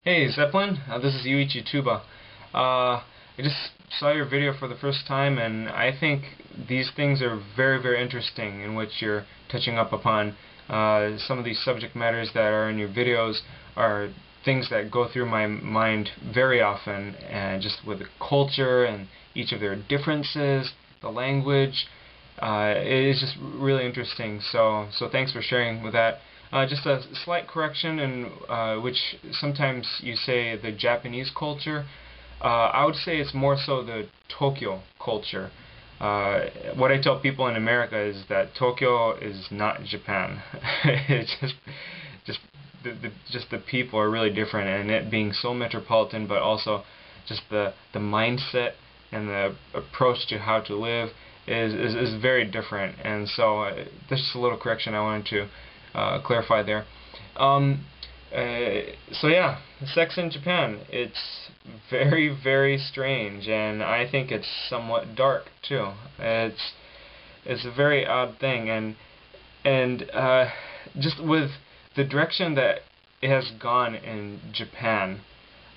Hey Zeplin, this is Yuichi Tuba. I just saw your video for the first time, and I think these things are very, very interesting in which you're touching up upon. Some of these subject matters that are in your videos are things that go through my mind very often, and just with the culture and each of their differences, the language. It is just really interesting. So thanks for sharing with that. Just a slight correction in which sometimes you say the Japanese culture. I would say it's more so the Tokyo culture. What I tell people in America is that Tokyo is not Japan. It's just just the people are really different, and it being so metropolitan, but also just the mindset and the approach to how to live is very different. And so this is a little correction I wanted to clarify there. Um, so yeah, sex in Japan, it's very, very strange, and I think it's somewhat dark too. It's a very odd thing, and just with the direction that it has gone in Japan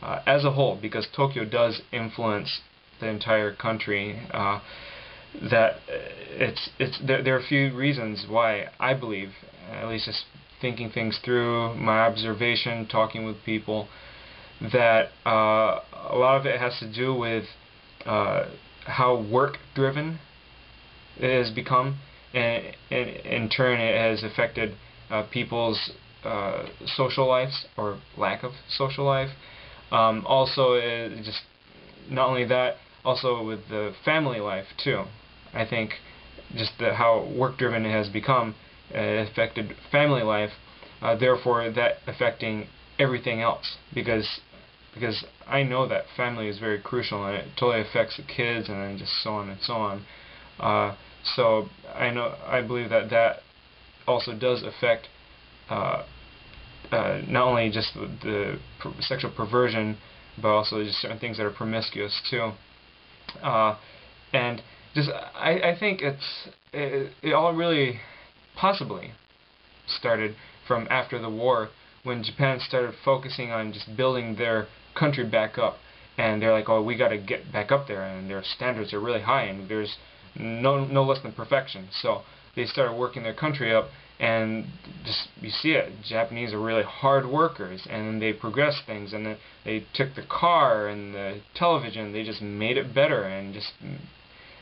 as a whole, because Tokyo does influence the entire country. That there are a few reasons why I believe, at least just thinking things through, my observation, talking with people, that a lot of it has to do with how work-driven it has become, and in turn it has affected people's social lives or lack of social life. Also, just not only that, also with the family life too. I think just how work-driven it has become affected family life, therefore that affecting everything else, because I know that family is very crucial, and it totally affects the kids, and then just so on and so on. So I believe that that also does affect not only just the sexual perversion, but also just certain things that are promiscuous too. And just I think it all really possibly started from after the war, when Japan started focusing on just building their country back up, and they're like, oh, we got to get back up there, and their standards are really high, and there's no less than perfection. So they started working their country up, and just you see it. Japanese are really hard workers, and they progress things, and they took the car and the television, they just made it better, and just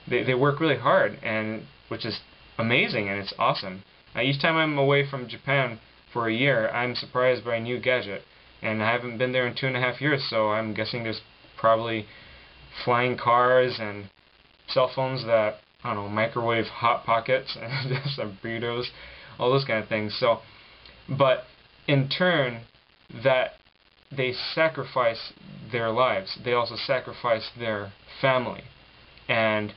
they work really hard, and which is amazing, and it's awesome. Each time I'm away from Japan for a year, I'm surprised by a new gadget, and I haven't been there in 2.5 years, so I'm guessing there's probably flying cars and cell phones that, I don't know, microwave hot pockets and some burritos, all those kind of things. So, but in turn, that they sacrifice their lives, they also sacrifice their family. And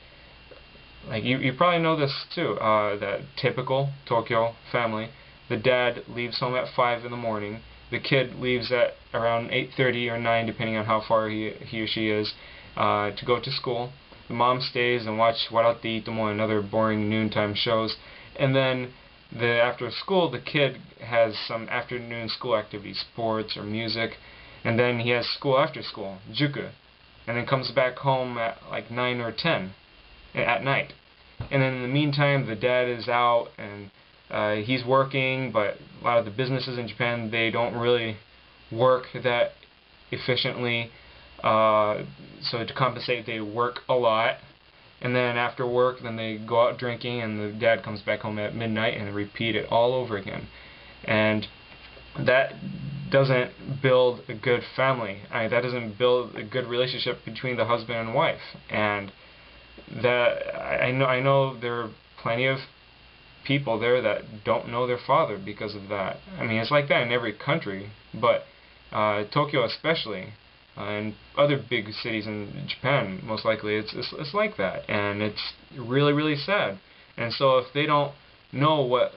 like you probably know this too, the typical Tokyo family. The dad leaves home at 5 in the morning. The kid leaves at around 8:30 or 9, depending on how far he or she is, to go to school. The mom stays and watch Waratte Itomo and other boring noontime shows. And then after school, the kid has some afternoon school activities, sports or music. And then he has school after school, juku. And then comes back home at like 9 or 10 at night. And then in the meantime, the dad is out, and he's working, but a lot of the businesses in Japan, they don't really work that efficiently. So to compensate, they work a lot. And then after work, then they go out drinking, and the dad comes back home at midnight, and repeat it all over again. And that doesn't build a good family. That doesn't build a good relationship between the husband and wife. And that I know there are plenty of people there that don't know their father because of that. I mean, it's like that in every country, but Tokyo especially, and other big cities in Japan, most likely, it's like that, and it's really, really sad. And so if they don't know what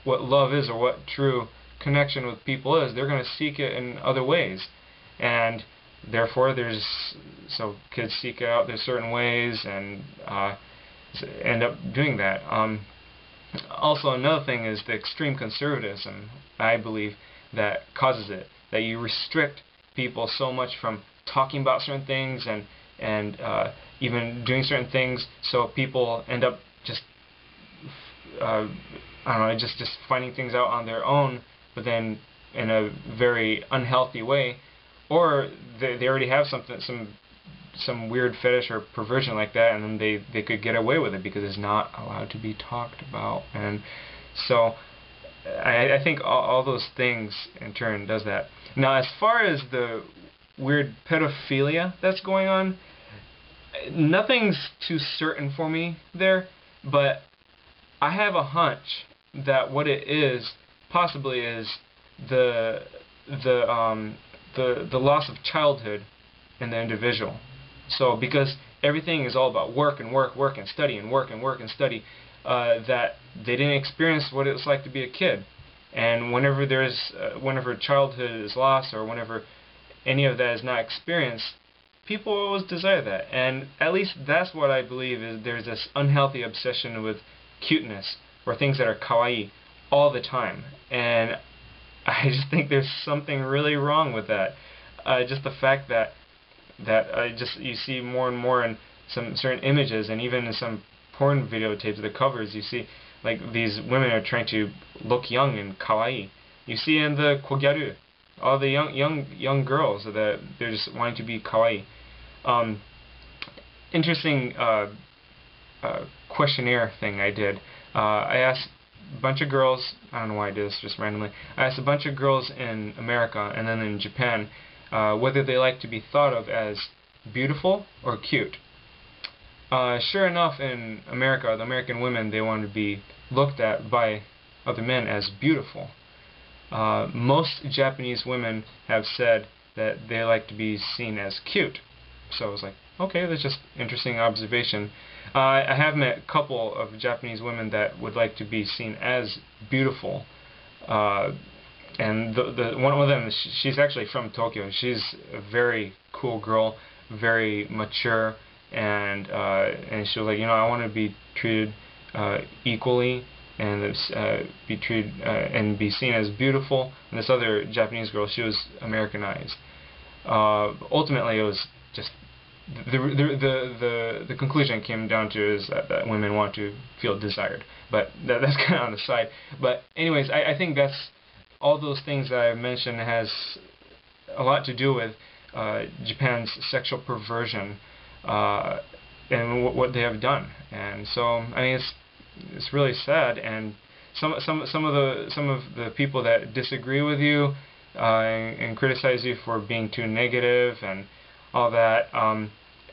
love is, or what true connection with people is, they're going to seek it in other ways. And therefore, so kids seek out their certain ways, and end up doing that. Also, another thing is the extreme conservatism, I believe, that causes it. That you restrict people so much from talking about certain things and even doing certain things, so people end up just I don't know, just finding things out on their own, but then in a very unhealthy way, or they already have some weird fetish or perversion like that, and then they could get away with it because it's not allowed to be talked about. And so I think all those things in turn does that. Now, as far as the weird pedophilia that's going on, nothing's too certain for me there, but I have a hunch that what it is possibly is the loss of childhood in the individual. So because everything is all about work and work, work and study and work and work and study, that they didn't experience what it's like to be a kid. And whenever childhood is lost, or whenever any of that is not experienced, people always desire that. And at least that's what I believe is there's this unhealthy obsession with cuteness, or things that are kawaii all the time. And I just think there's something really wrong with that. Just the fact that you see more and more in some certain images, and even in some porn videotapes, the covers, you see like these women are trying to look young and kawaii. You see in the kogyaru, all the young girls that they're just wanting to be kawaii. Interesting questionnaire thing I did. I asked a bunch of girls, I don't know why I did this just randomly, I asked a bunch of girls in America and then in Japan whether they like to be thought of as beautiful or cute. Sure enough, in America, the American women, they want to be looked at by other men as beautiful. Most Japanese women have said that they like to be seen as cute. So I was like, okay, that's just interesting observation. I have met a couple of Japanese women that would like to be seen as beautiful. And one of them, she's actually from Tokyo. She's a very cool girl, very mature, and she was like, I want to be treated equally, and be treated and be seen as beautiful. And this other Japanese girl, she was Americanized. Ultimately, it was just the conclusion came down to is that women want to feel desired. But that's kind of on the side. But anyways, I think that's all those things that I've mentioned has a lot to do with Japan's sexual perversion and what they have done. And so I mean, it's really sad. And some of the people that disagree with you and criticize you for being too negative and all that,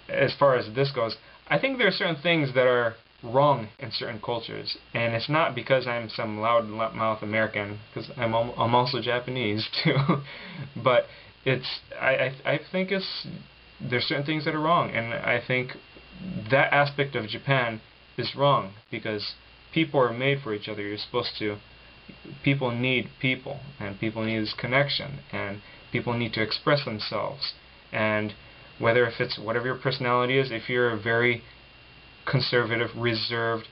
as far as this goes, I think there are certain things that are wrong in certain cultures, and it's not because I'm some loudmouth American, because I'm also Japanese too. But I think there's certain things that are wrong, and I think that aspect of Japan is wrong, because people are made for each other. People need people, and people need this connection, and people need to express themselves. And whatever your personality is, if you're a very conservative, reserved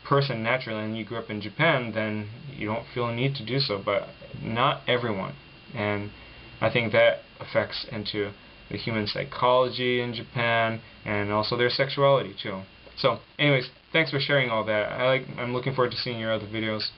person naturally, and you grew up in Japan, then you don't feel a need to do so. But not everyone, and I think that affects into the human psychology in Japan, and also their sexuality too. So anyways, thanks for sharing all that. I'm looking forward to seeing your other videos.